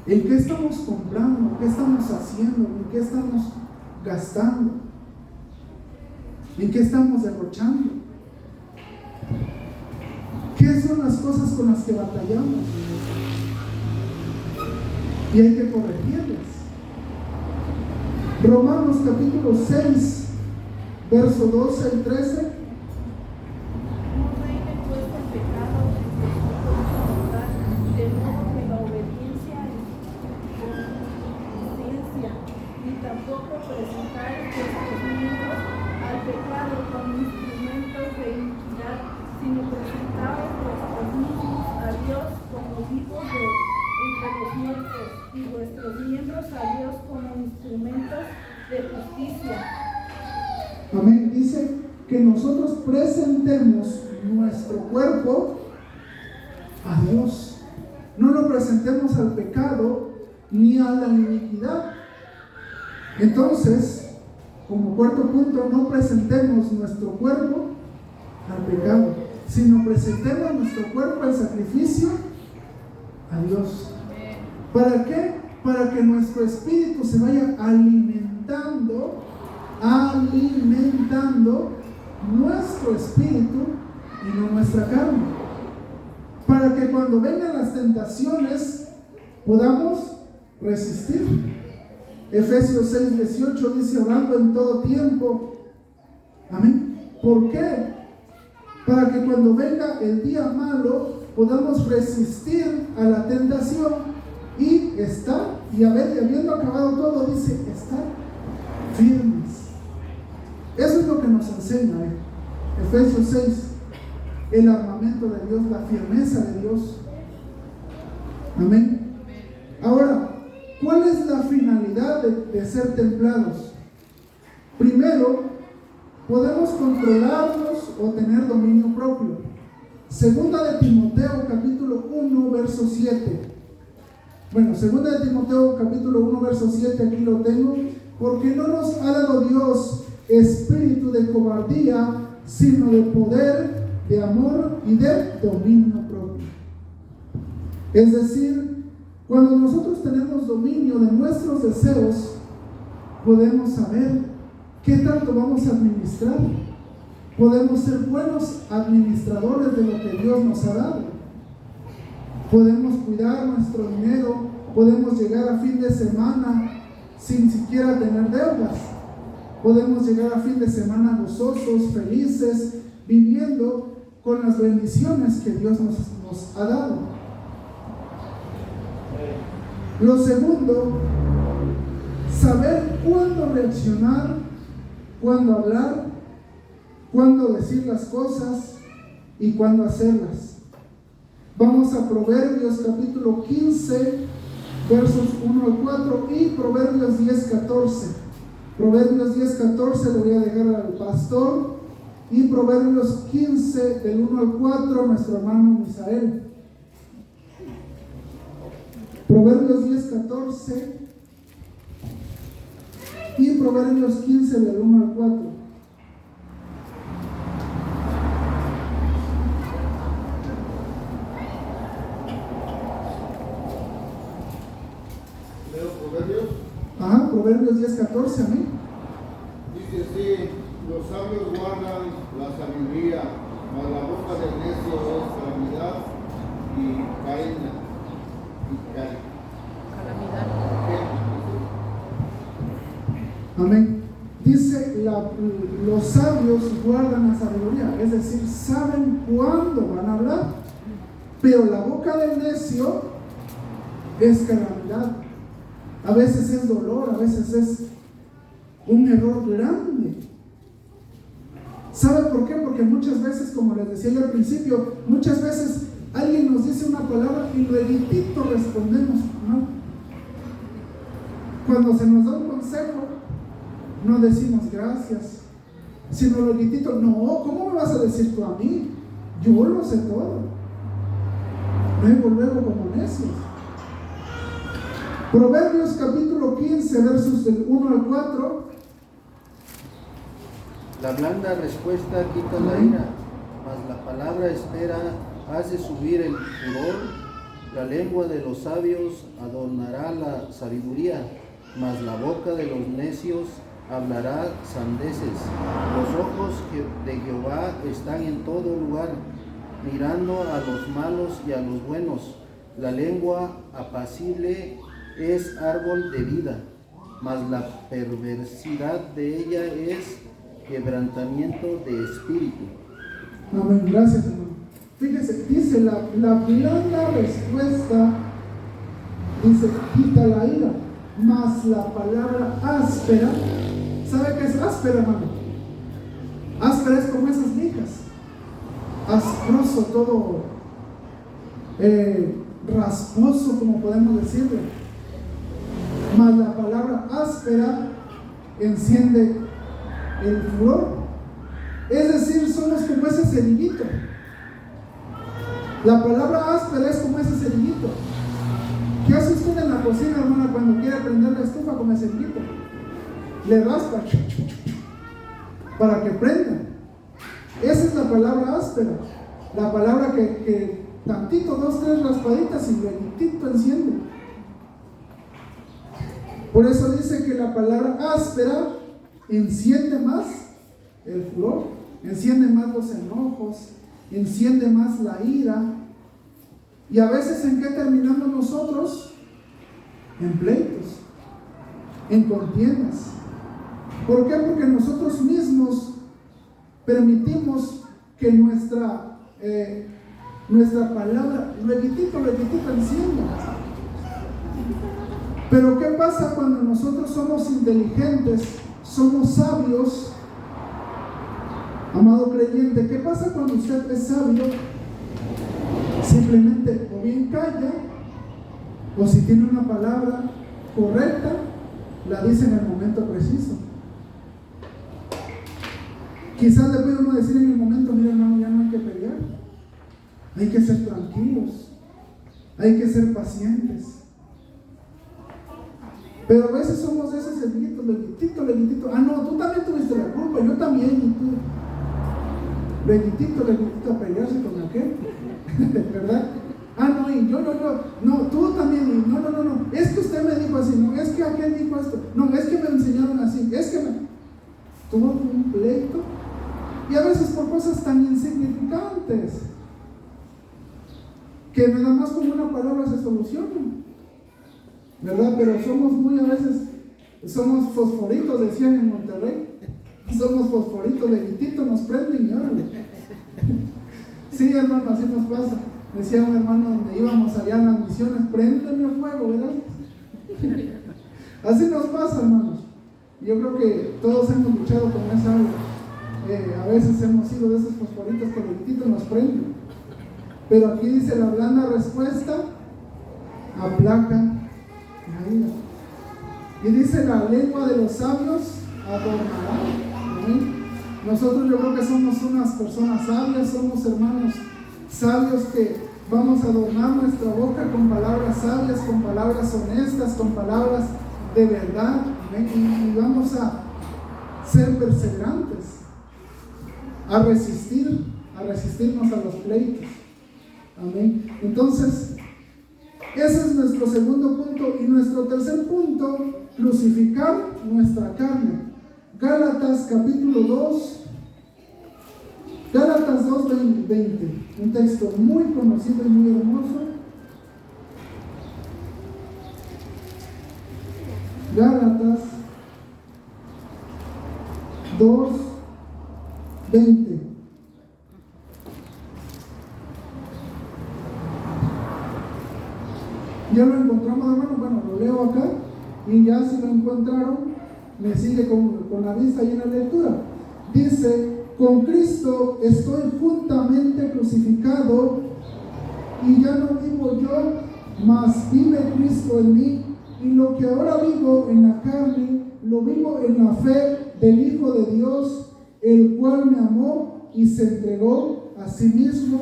en qué estamos comprando, qué estamos haciendo, en qué estamos gastando, en qué estamos derrochando. ¿Qué son las cosas con las que batallamos? Y hay que corregirlas. Romanos capítulo 6, verso 12 al 13. Amén. Dice que nosotros presentemos nuestro cuerpo a Dios. No lo presentemos al pecado ni a la iniquidad. Entonces, como cuarto punto, no presentemos nuestro cuerpo al pecado, sino presentemos nuestro cuerpo al sacrificio a Dios. ¿Para qué? Para que nuestro espíritu se vaya alimentando nuestro espíritu y no nuestra carne, para que cuando vengan las tentaciones podamos resistir. Efesios 6:18 dice, orando en todo tiempo. Amén. ¿Por qué? Para que cuando venga el día malo podamos resistir a la tentación y estar, y habiendo acabado todo, dice, estar firmes. Eso es lo que nos enseña Efesios 6, el armamento de Dios, la firmeza de Dios. Amén. Ahora, ¿cuál es la finalidad de ser templados? Primero, podemos controlarnos o tener dominio propio. Segunda de Timoteo capítulo 1 verso 7. Bueno, segunda de Timoteo capítulo 1 verso 7, aquí lo tengo. Porque no nos ha dado Dios espíritu de cobardía, sino de poder, de amor y de dominio propio. Es decir, cuando nosotros tenemos dominio de nuestros deseos, podemos saber qué tanto vamos a administrar. Podemos ser buenos administradores de lo que Dios nos ha dado. Podemos cuidar nuestro dinero, podemos llegar a fin de semana sin siquiera tener deudas. Podemos llegar a fin de semana gozosos, felices, viviendo con las bendiciones que Dios nos ha dado. Lo segundo, saber cuándo reaccionar, cuándo hablar, cuándo decir las cosas y cuándo hacerlas. Vamos a Proverbios capítulo 15, versos 1 al 4 y Proverbios 10, 14. Proverbios 10, 14 le voy a dejar al pastor, y Proverbios 15, del 1 al 4, nuestro hermano Misael. Proverbios 10, 14 y Proverbios 15, del 1 al 4. ¿Leo Proverbios? Ajá, Proverbios 10, 14, amén. Dice así: los sabios guardan la sabiduría, mas la boca del necio es calamidad y caída. Amén. Dice, los sabios guardan la sabiduría, es decir, saben cuándo van a hablar, pero la boca del necio es calamidad. A veces es dolor, a veces es un error grande. ¿Sabe por qué? Porque muchas veces, como les decía yo al principio, muchas veces alguien nos dice una palabra y luego respondemos, ¿no? Cuando se nos da un consejo, no decimos gracias, sino luego, no, ¿cómo me vas a decir tú a mí? Yo lo sé todo. Luego como necios. Proverbios capítulo 15, versos del 1 al 4. La blanda respuesta quita la ira, mas la palabra espera hace subir el furor. La lengua de los sabios adornará la sabiduría, mas la boca de los necios hablará sandeces. Los ojos de Jehová están en todo lugar, mirando a los malos y a los buenos. La lengua apacible es árbol de vida, mas la perversidad de ella es quebrantamiento de espíritu. Amén, gracias, hermano. Fíjese, dice la blanda respuesta, dice, quita la ira, mas la palabra áspera, ¿sabe qué es áspera, hermano? Áspera es como esas lijas, asproso, todo rasposo, como podemos decirlo. Mas la palabra áspera enciende el furor. Es decir, somos como ese cerillito. La palabra áspera es como ese cerillito. ¿Qué hace usted en la cocina, hermana, cuando quiere prender la estufa con el cerillito? Le raspa para que prenda. Esa es la palabra áspera. La palabra que tantito, 2, 3 raspaditas y luego enciende. Por eso dice que la palabra áspera enciende más el furor, enciende más los enojos, enciende más la ira. Y a veces, ¿en qué terminamos nosotros? En pleitos, en contiendas. ¿Por qué? Porque nosotros mismos permitimos que nuestra palabra luego encienda. Pero ¿qué pasa cuando nosotros somos inteligentes, somos sabios? Amado creyente, ¿qué pasa cuando usted es sabio? Simplemente o bien calla, o si tiene una palabra correcta, la dice en el momento preciso. Quizás le puede uno decir en el momento, mira hermano, ya no hay que pelear. Hay que ser tranquilos, hay que ser pacientes. Pero a veces somos de esos leguititos. Ah, no, tú también tuviste la culpa, yo también, y tú. Leguitito a pelearse con aquel, ¿verdad? Ah, no, y yo, no, tú también, y no, es que usted me dijo así, no, es que aquel dijo esto, no, es que me enseñaron así, es que tuvo un pleito, y a veces por cosas tan insignificantes, que nada más con una palabra se solucionan, ¿verdad? Pero somos somos fosforitos, decían en Monterrey. Somos fosforitos, leguititos, nos prenden y órale. Sí, hermano, así nos pasa. Decía un hermano donde íbamos allá en las misiones, préndeme fuego, ¿verdad? Así nos pasa, hermanos. Yo creo que todos hemos luchado con esa algo. A veces hemos sido de esos fosforitos que leguititos nos prenden. Pero aquí dice: la blanda respuesta aplaca la ira. Y dice: la lengua de los sabios adornará. Nosotros, yo creo que somos unas personas sabias, somos hermanos sabios que vamos a adornar nuestra boca con palabras sabias, con palabras honestas, con palabras de verdad, y vamos a ser perseverantes, a resistirnos a los pleitos. Amén. Entonces, ese es nuestro segundo punto. Y nuestro tercer punto: crucificar nuestra carne. Gálatas capítulo 2, Gálatas 2:20, un texto muy conocido y muy hermoso. Gálatas 2:20. Ya lo encontramos, hermano. Bueno, lo leo acá, y ya si lo encontraron, me sigue con la vista y en la lectura. Dice: con Cristo estoy juntamente crucificado, y ya no vivo yo, mas vive Cristo en mí, y lo que ahora vivo en la carne, lo vivo en la fe del Hijo de Dios, el cual me amó y se entregó a sí mismo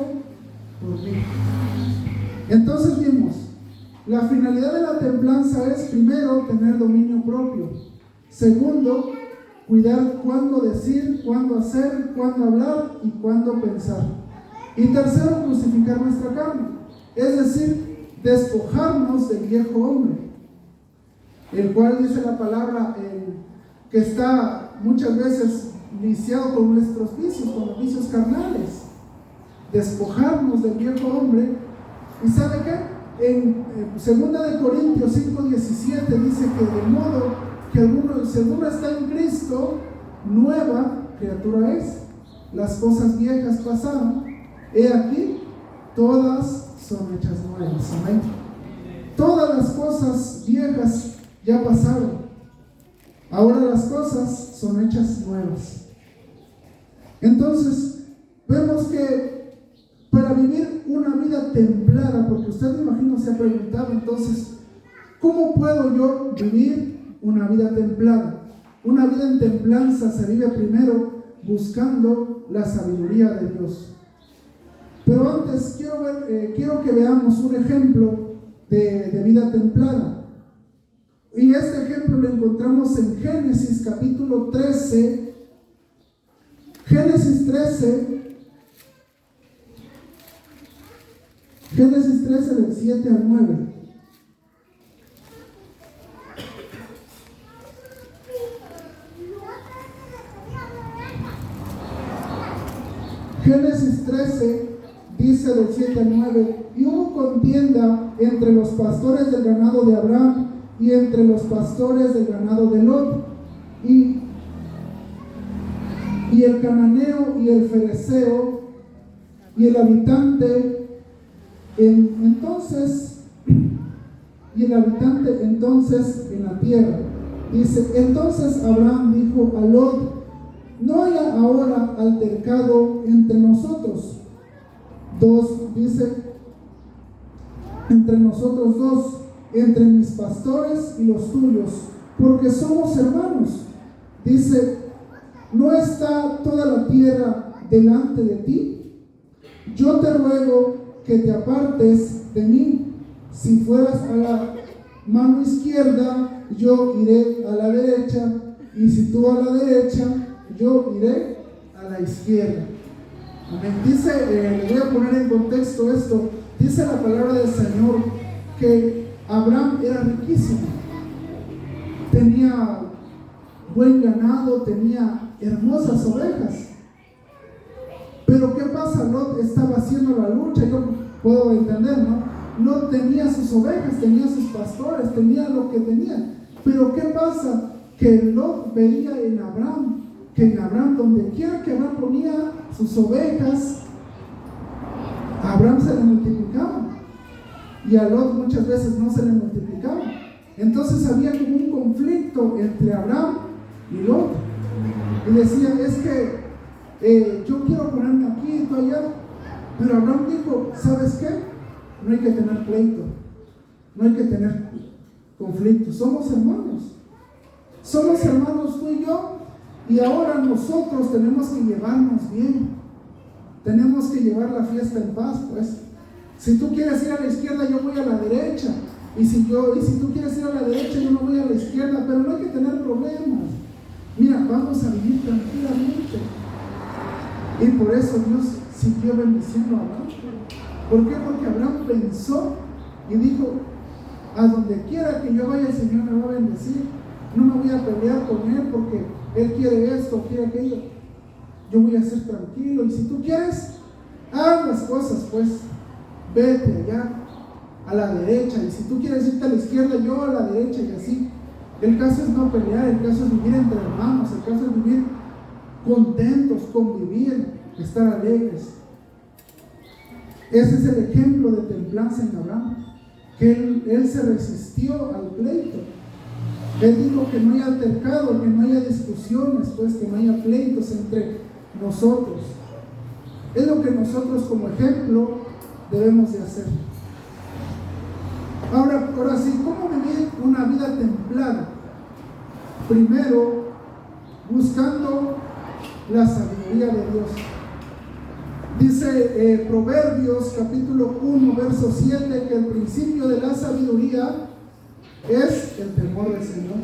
por mí. Entonces vimos, la finalidad de la templanza es, primero, tener dominio propio. Segundo, cuidar cuándo decir, cuándo hacer, cuándo hablar y cuándo pensar. Y tercero, crucificar nuestra carne, es decir, despojarnos del viejo hombre, el cual dice la palabra que está muchas veces viciado con nuestros vicios, con los vicios carnales. Despojarnos del viejo hombre. ¿Y sabe qué? En 2 Corintios 5:17 dice que de modo que según está en Cristo, nueva criatura es. Las cosas viejas pasaron, he aquí, todas son hechas nuevas. Amén. Todas las cosas viejas ya pasaron, ahora las cosas son hechas nuevas. Entonces, vemos que para vivir una vida templada, porque usted, me imagino, se ha preguntado, entonces, ¿cómo puedo yo vivir una vida templada? Una vida en templanza se vive primero buscando la sabiduría de Dios. Pero antes quiero que veamos un ejemplo de vida templada. Y este ejemplo lo encontramos en Génesis capítulo 13. Génesis 13 del 7 al 9. Génesis 13 dice del 7 al 9: y hubo contienda entre los pastores del ganado de Abraham y entre los pastores del ganado de Lot, y el cananeo y el fereceo y el habitante entonces en la tierra. Dice: entonces Abraham dijo a Lot: no haya ahora altercado entre nosotros dos, dice, entre nosotros dos, entre mis pastores y los tuyos, porque somos hermanos. Dice: ¿no está toda la tierra delante de ti? yo te ruego que te apartes de mí. Si fueras a la mano izquierda, yo iré a la derecha, y si tú a la derecha, yo iré a la izquierda. Amén. Dice, les voy a poner en contexto esto, dice la palabra del Señor que Abraham era riquísimo, tenía buen ganado, tenía hermosas ovejas. Pero ¿qué pasa? Lot estaba haciendo la lucha, yo puedo entender, ¿no? No tenía sus ovejas, tenía sus pastores, tenía lo que tenía. Pero ¿qué pasa? Que Lot veía en Abraham, que en Abraham, donde quiera que Abraham ponía sus ovejas, a Abraham se le multiplicaba. Y a Lot muchas veces no se le multiplicaba. Entonces había como un conflicto entre Abraham y Lot. Y decía, es que yo quiero ponerme aquí y tú allá. Pero Abraham dijo, ¿sabes qué? No hay que tener pleito, no hay que tener conflicto. Somos hermanos tú y yo. Y ahora nosotros tenemos que llevarnos bien. Tenemos que llevar la fiesta en paz, pues. Si tú quieres ir a la izquierda, yo voy a la derecha. Y si tú quieres ir a la derecha, yo no voy a la izquierda. Pero no hay que tener problemas. Mira, vamos a vivir tranquilamente. Y por eso Dios siguió bendiciendo a Abraham. ¿Por qué? Porque Abraham pensó y dijo, a donde quiera que yo vaya, el Señor me va a bendecir. No me voy a pelear con Él porque Él quiere esto, quiere aquello. Yo voy a ser tranquilo. Y si tú quieres, haz las cosas, pues. Vete allá, a la derecha. Y si tú quieres irte a la izquierda, yo a la derecha, y así. El caso es no pelear, el caso es vivir entre hermanos, el caso es vivir contentos, convivir, estar alegres. Ese es el ejemplo de templanza en Abraham, que él se resistió al pleito. Él dijo que no haya altercado, que no haya discusiones, pues que no haya pleitos entre nosotros. Es lo que nosotros como ejemplo debemos de hacer. Ahora sí, ¿cómo vivir una vida templada? Primero, buscando la sabiduría de Dios. Dice Proverbios capítulo 1, verso 7, que el principio de la sabiduría es el temor del Señor.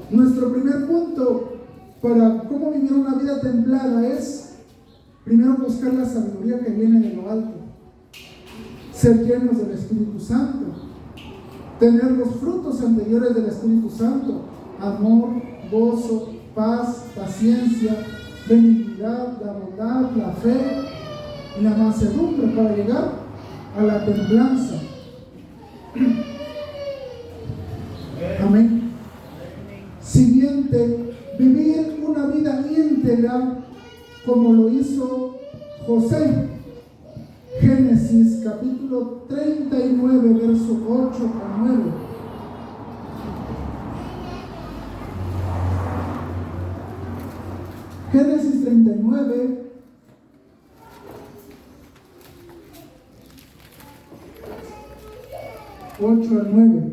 Nuestro primer punto para cómo vivir una vida templada es primero buscar la sabiduría que viene de lo alto, ser llenos del Espíritu Santo, tener los frutos anteriores del Espíritu Santo: amor, gozo, paz, paciencia, benignidad, la bondad, la fe y la mansedumbre, para llegar a la templanza. Amén. Siguiente, vivir una vida íntegra como lo hizo José. Génesis capítulo 39, verso 8 a 9. Génesis 39, 8 a 9.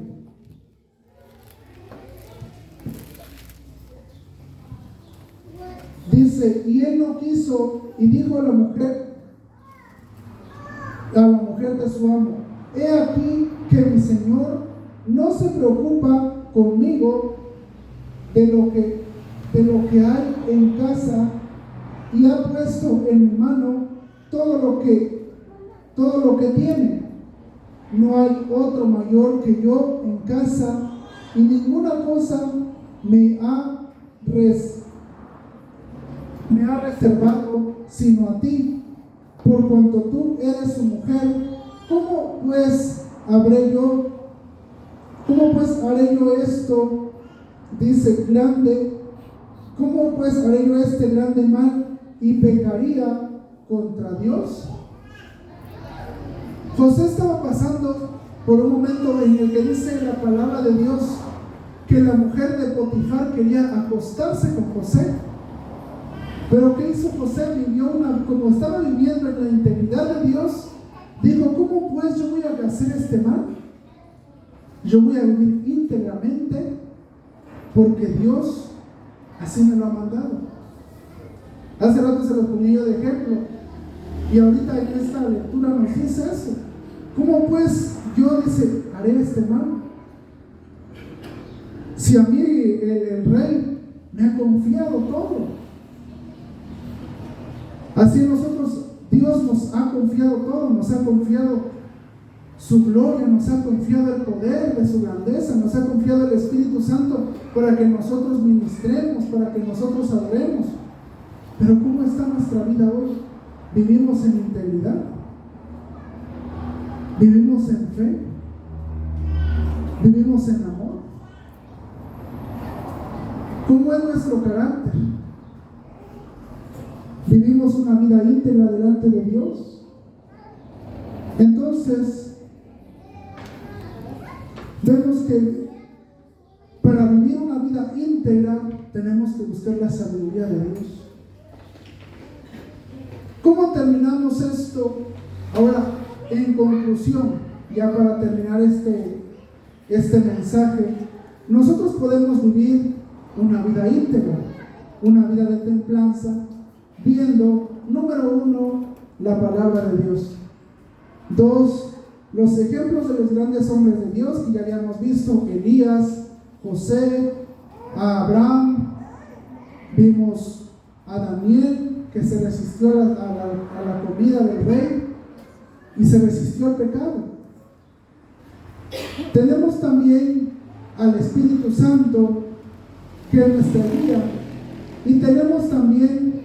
Dice, y él no quiso, y dijo a la mujer de su amo: he aquí que mi señor no se preocupa conmigo de lo que hay en casa, y ha puesto en mi mano todo lo que tiene. No hay otro mayor que yo en casa, y ninguna cosa me ha reservado sino a ti, por cuanto tú eres su mujer. ¿Cómo pues haré yo esto? Dice, grande. ¿Cómo pues haré yo este grande mal y pecaría contra Dios? José estaba pasando por un momento en el que dice la palabra de Dios que la mujer de Potifar quería acostarse con José. Pero ¿qué hizo José? Como estaba viviendo en la integridad de Dios, dijo: ¿cómo pues yo voy a hacer este mal? Yo voy a vivir íntegramente porque Dios así me lo ha mandado. Hace rato se los ponía yo de ejemplo. Y ahorita en esta lectura nos dice eso. ¿Cómo pues yo, dice, haré este mal? Si a mí el rey me ha confiado todo. Así nosotros, Dios nos ha confiado todo, nos ha confiado su gloria, nos ha confiado el poder de su grandeza, nos ha confiado el Espíritu Santo para que nosotros ministremos, para que nosotros adoremos. Pero ¿cómo está nuestra vida hoy? ¿Vivimos en integridad? ¿Vivimos en fe? ¿Vivimos en amor? ¿Cómo es nuestro carácter? ¿Vivimos una vida íntegra delante de Dios? Entonces, vemos que para vivir una vida íntegra tenemos que buscar la sabiduría de Dios. ¿Cómo terminamos esto? Ahora, en conclusión, ya para terminar este mensaje, nosotros podemos vivir una vida íntegra, una vida de templanza, viendo, número 1, la palabra de Dios. 2, los ejemplos de los grandes hombres de Dios que ya habíamos visto: Elías, José, a Abraham, vimos a Daniel, que se resistió a la comida del rey y se resistió al pecado. Tenemos también al Espíritu Santo, que es nuestra guía, y tenemos también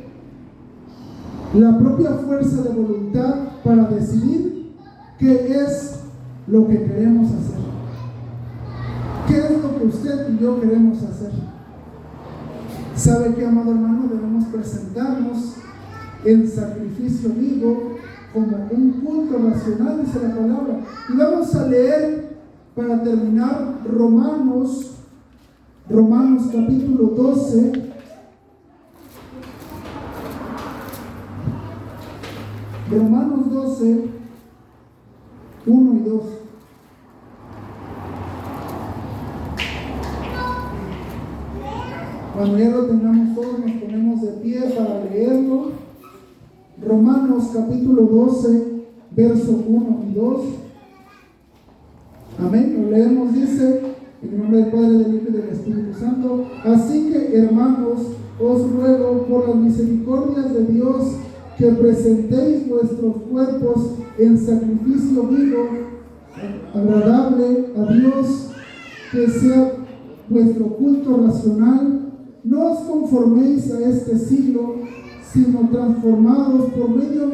la propia fuerza de voluntad para decidir qué es lo que queremos hacer, qué es lo que usted y yo queremos hacer. ¿Sabe qué, amado hermano? Debemos presentarnos en sacrificio vivo como un culto racional, dice la palabra. Y vamos a leer, para terminar, Romanos capítulo 12. Romanos 12, 1 y 2. Cuando ya lo tengamos todos, nos ponemos de pie para leerlo. Romanos capítulo 12, verso 1 y 2. Amén. Lo leemos, dice, en el nombre del Padre, del Hijo y del Espíritu Santo. Así que, hermanos, os ruego por las misericordias de Dios que presentéis vuestros cuerpos en sacrificio vivo, agradable a Dios, que sea vuestro culto racional. No os conforméis a este siglo, sino transformados por medio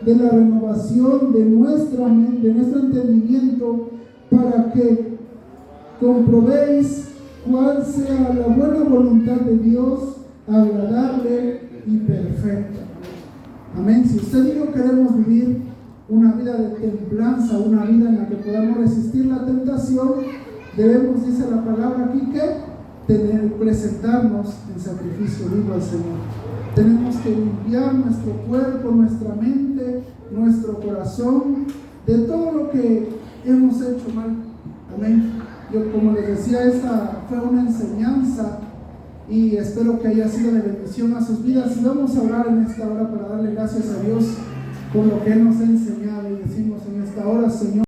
de la renovación de nuestro entendimiento, para que comprobéis cuál sea la buena voluntad de Dios, agradable y perfecta. Amén. Si usted y yo queremos vivir una vida de templanza, una vida en la que podamos resistir la tentación, debemos, dice la palabra aquí, que presentarnos en sacrificio vivo al Señor. Tenemos que limpiar nuestro cuerpo, nuestra mente, nuestro corazón de todo lo que hemos hecho mal. Amén. Yo, como les decía, esta fue una enseñanza y espero que haya sido de bendición a sus vidas. Y vamos a orar en esta hora para darle gracias a Dios por lo que Él nos ha enseñado, y decimos en esta hora: Señor,